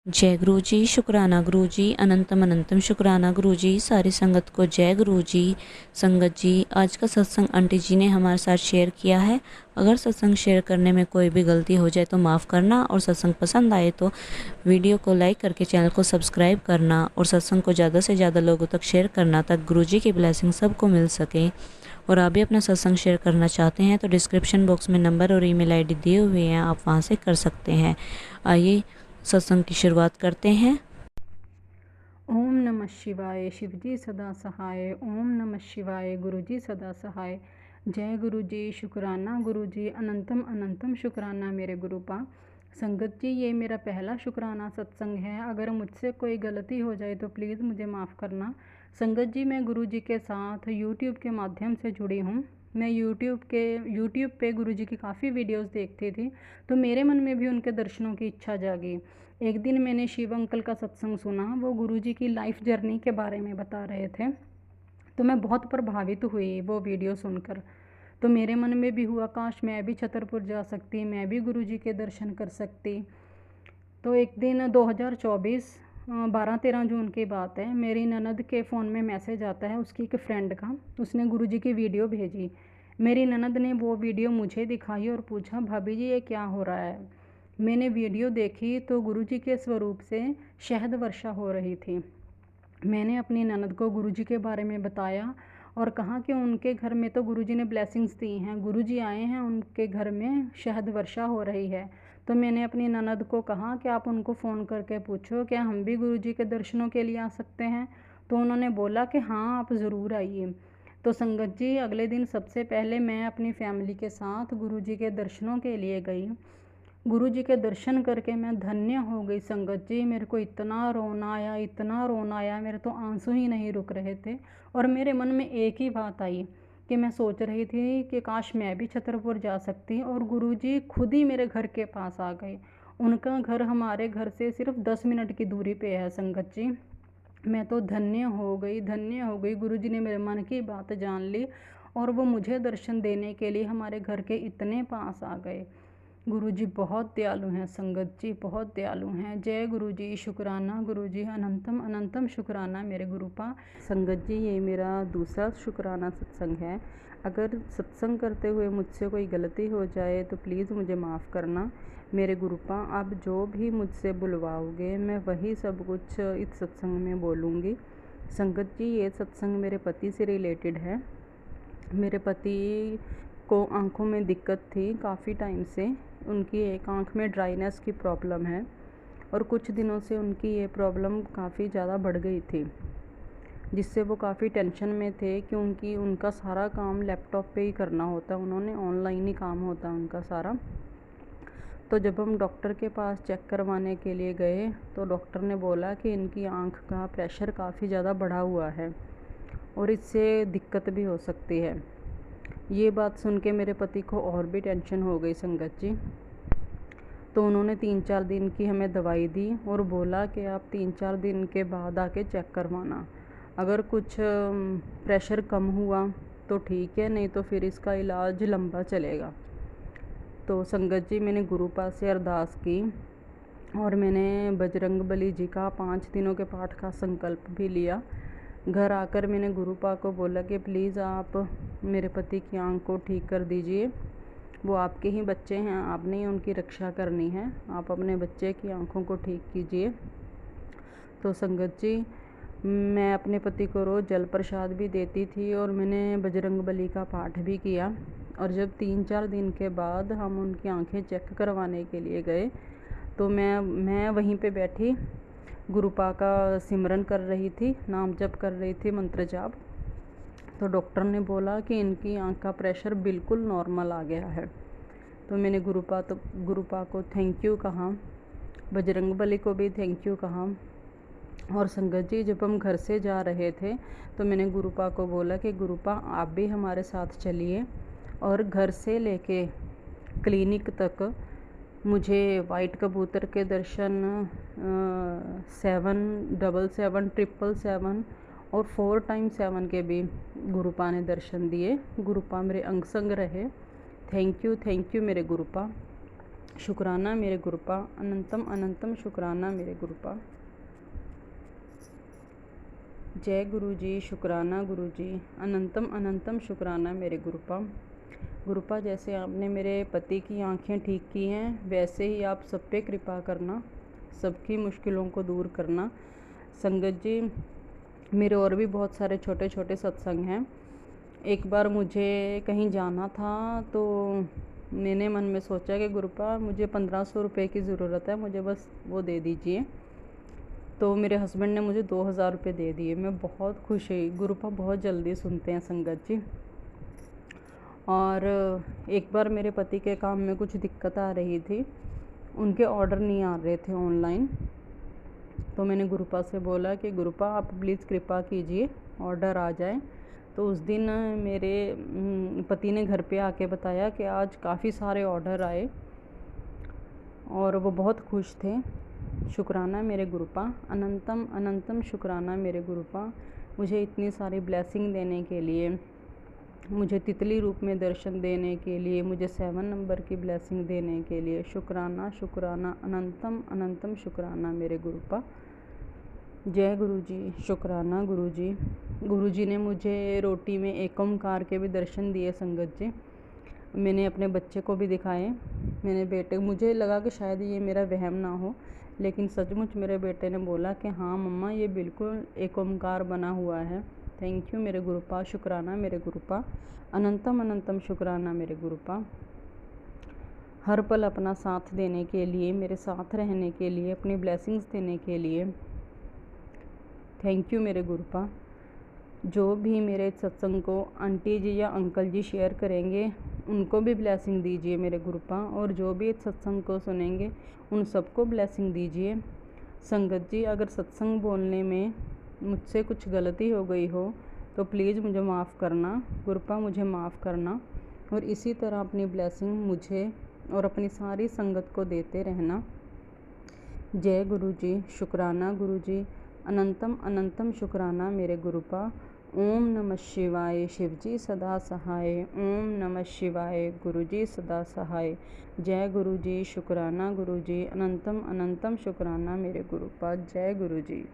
जय गुरु जी, शुक्राना गुरु जी, अनंतम अनंतम शुक्राना गुरु जी। सारी संगत को जय गुरु जी। संगत जी, आज का सत्संग आंटी जी ने हमारे साथ शेयर किया है। अगर सत्संग शेयर करने में कोई भी गलती हो जाए तो माफ़ करना, और सत्संग पसंद आए तो वीडियो को लाइक करके चैनल को सब्सक्राइब करना, और सत्संग को ज़्यादा से ज़्यादा लोगों तक शेयर करना, ताकि गुरु जी की ब्लेसिंग सबको मिल सके। और आप भी अपना सत्संग शेयर करना चाहते हैं तो डिस्क्रिप्शन बॉक्स में नंबर और ईमेल आईडी दिए हुए हैं, आप वहां से कर सकते हैं। आइए सत्संग की शुरुआत करते हैं। ओम नमः शिवाय। शिवजी सदा सहाय। ओम नमः शिवाय। गुरुजी सदा सहाय। जय गुरु जी, शुक्राना गुरु जी, अनंतम अनंतम शुक्राना मेरे गुरुपा। संगत जी, ये मेरा पहला शुक्राना सत्संग है। अगर मुझसे कोई गलती हो जाए तो प्लीज़ मुझे माफ़ करना। संगत जी, मैं गुरु जी के साथ यूट्यूब के माध्यम से जुड़ी हूँ। मैं यूट्यूब पे गुरु जी की काफ़ी वीडियोस देखती थी, तो मेरे मन में भी उनके दर्शनों की इच्छा जागी। एक दिन मैंने शिव अंकल का सत्संग सुना। वो गुरु जी की लाइफ जर्नी के बारे में बता रहे थे, तो मैं बहुत प्रभावित हुई वो वीडियो सुनकर। तो मेरे मन में भी हुआ, काश मैं भी छतरपुर जा सकती, मैं भी गुरु जी के दर्शन कर सकती। तो एक दिन 2024 12-13 जून की बात है, मेरी ननद के फ़ोन में मैसेज आता है उसकी एक फ्रेंड का। उसने गुरु जी की वीडियो भेजी। मेरी ननद ने वो वीडियो मुझे दिखाई और पूछा, भाभी जी ये क्या हो रहा है। मैंने वीडियो देखी तो गुरु जी के स्वरूप से शहद वर्षा हो रही थी। मैंने अपनी ननद को गुरु जी के बारे में बताया और कहा कि उनके घर में तो गुरु जी ने ब्लेसिंग्स दी हैं, गुरु जी आए हैं, उनके घर में शहद वर्षा हो रही है। तो मैंने अपनी ननद को कहा कि आप उनको फ़ोन करके पूछो क्या हम भी गुरु जी के दर्शनों के लिए आ सकते हैं। तो उन्होंने बोला कि हाँ आप ज़रूर आइए। तो संगत जी, अगले दिन सबसे पहले मैं अपनी फैमिली के साथ गुरु जी के दर्शनों के लिए गई। गुरु जी के दर्शन करके मैं धन्य हो गई। संगत जी, मेरे को इतना रोना आया, इतना रोना आया, मेरे तो आंसू ही नहीं रुक रहे थे। और मेरे मन में एक ही बात आई कि मैं सोच रही थी कि काश मैं भी छतरपुर जा सकती, और गुरु जी खुद ही मेरे घर के पास आ गए। उनका घर हमारे घर से सिर्फ 10 मिनट की दूरी पे है। संगत जी, मैं तो धन्य हो गई, धन्य हो गई। गुरु जी ने मेरे मन की बात जान ली और वो मुझे दर्शन देने के लिए हमारे घर के इतने पास आ गए। गुरु जी बहुत दयालु हैं। संगत जी बहुत दयालु हैं। जय गुरु जी, शुक्राना गुरु जी, अनंतम अनंतम शुक्राना मेरे गुरुपा। संगत जी, ये मेरा दूसरा शुक्राना सत्संग है। अगर सत्संग करते हुए मुझसे कोई गलती हो जाए तो प्लीज़ मुझे माफ़ करना मेरे गुरुपा। आप जो भी मुझसे बुलवाओगे मैं वही सब कुछ इस सत्संग में बोलूँगी। संगत जी, ये सत्संग मेरे पति से रिलेटेड है। मेरे पति को आँखों में दिक्कत थी काफ़ी टाइम से। उनकी एक आँख में ड्राइनेस की प्रॉब्लम है और कुछ दिनों से उनकी ये प्रॉब्लम काफ़ी ज़्यादा बढ़ गई थी, जिससे वो काफ़ी टेंशन में थे, क्योंकि उनका सारा काम लैपटॉप पे ही करना होता है। उन्होंने ऑनलाइन ही काम होता है उनका सारा। तो जब हम डॉक्टर के पास चेक करवाने के लिए गए तो डॉक्टर ने बोला कि इनकी आँख का प्रेशर काफ़ी ज़्यादा बढ़ा हुआ है और इससे दिक्कत भी हो सकती है। ये बात सुन के मेरे पति को और भी टेंशन हो गई। संगत जी, तो उन्होंने 3-4 दिन की हमें दवाई दी और बोला कि आप 3-4 दिन के बाद आके चेक करवाना। अगर कुछ प्रेशर कम हुआ तो ठीक है, नहीं तो फिर इसका इलाज लंबा चलेगा। तो संगत जी, मैंने गुरु पास से अरदास की और मैंने बजरंग बली जी का 5 दिनों के पाठ का संकल्प भी लिया। घर आकर मैंने गुरुपा को बोला कि प्लीज़ आप मेरे पति की आँख को ठीक कर दीजिए। वो आपके ही बच्चे हैं, आपने ही उनकी रक्षा करनी है, आप अपने बच्चे की आँखों को ठीक कीजिए। तो संगत जी, मैं अपने पति को रोज़ जल प्रसाद भी देती थी और मैंने बजरंग बली का पाठ भी किया। और जब 3-4 दिन के बाद हम उनकी आँखें चेक करवाने के लिए गए तो मैं वहीं पे बैठी गुरुपा का सिमरन कर रही थी, नाम जप कर रही थी, मंत्र जाप। तो डॉक्टर ने बोला कि इनकी आँख का प्रेशर बिल्कुल नॉर्मल आ गया है। तो मैंने गुरुपा को थैंक यू कहा, बजरंग बली को भी थैंक यू कहा। और संगत जी, जब हम घर से जा रहे थे तो मैंने गुरुपा को बोला कि गुरुपा आप भी हमारे साथ चलिए और घर से लेके क्लिनिक तक मुझे वाइट कबूतर के दर्शन 777 और 4x7 के भी गुरुपा ने दर्शन दिए। गुरुपा मेरे अंग संग रहे। थैंक यू मेरे गुरुपा। शुक्राना मेरे गुरुपा, अनंतम अनंतम शुक्राना मेरे गुरुपा। जय गुरु जी, शुक्राना गुरु जी, अनंतम अनंतम शुक्राना मेरे गुरुपा। गुरुपा, जैसे आपने मेरे पति की आंखें ठीक की हैं, वैसे ही आप सब पे कृपा करना, सबकी मुश्किलों को दूर करना। संगत जी, मेरे और भी बहुत सारे छोटे छोटे सत्संग हैं। एक बार मुझे कहीं जाना था तो मैंने मन में सोचा कि गुरुपा मुझे 1500 रुपये की ज़रूरत है, मुझे बस वो दे दीजिए। तो मेरे हस्बैंड ने मुझे 2000 रुपये दे दिए। मैं बहुत खुश हुई। गुरुपा बहुत जल्दी सुनते हैं संगत जी। और एक बार मेरे पति के काम में कुछ दिक्कत आ रही थी, उनके ऑर्डर नहीं आ रहे थे ऑनलाइन। तो मैंने गुरुपा से बोला कि गुरुपा आप प्लीज़ कृपा कीजिए ऑर्डर आ जाए। तो उस दिन मेरे पति ने घर पे आके बताया कि आज काफ़ी सारे ऑर्डर आए और वो बहुत खुश थे। शुक्राना मेरे गुरुपा, अनंतम अनंतम शुक्राना मेरे गुरुपा, मुझे इतनी सारी ब्लेसिंग देने के लिए, मुझे तितली रूप में दर्शन देने के लिए, मुझे 7 नंबर की ब्लेसिंग देने के लिए शुक्राना शुक्राना, अनंतम अनंतम शुक्राना मेरे गुरुपा। जय गुरु जी, शुक्राना गुरु जी। गुरु जी ने मुझे रोटी में एक ओंकार के भी दर्शन दिए संगत जी। मैंने अपने बच्चे को भी दिखाए। मैंने बेटे, मुझे लगा कि शायद ये मेरा वहम ना हो, लेकिन सचमुच मेरे बेटे ने बोला कि हाँ मम्मा ये बिल्कुल एक ओंकार बना हुआ है। थैंक यू मेरे गुरुपा, शुक्राना मेरे गुरुपा, अनंतम अनंतम शुक्राना मेरे गुरुपा। हर पल अपना साथ देने के लिए, मेरे साथ रहने के लिए, अपनी ब्लेसिंग्स देने के लिए थैंक यू मेरे गुरुपा। जो भी मेरे सत्संग को आंटी जी या अंकल जी शेयर करेंगे उनको भी ब्लेसिंग दीजिए मेरे गुरुपा, और जो भी इस सत्संग को सुनेंगे उन सबको ब्लेसिंग दीजिए। संगत जी, अगर सत्संग बोलने में मुझसे कुछ गलती हो गई हो तो प्लीज़ मुझे माफ़ करना गुरुपा, मुझे माफ़ करना, और इसी तरह अपनी ब्लेसिंग मुझे और अपनी सारी संगत को देते रहना। जय गुरु जी, शुक्राना गुरु जी, अनंतम अनंतम शुक्राना मेरे गुरुपा। ओम नमः शिवाय, शिवजी सदा सहाय। ओम नमः शिवाय, गुरुजी सदा सहाय। जय गुरु जी, शुक्राना गुरु जी, अनंतम अनंतम शुक्राना मेरे गुरुपा। जय गुरु जी।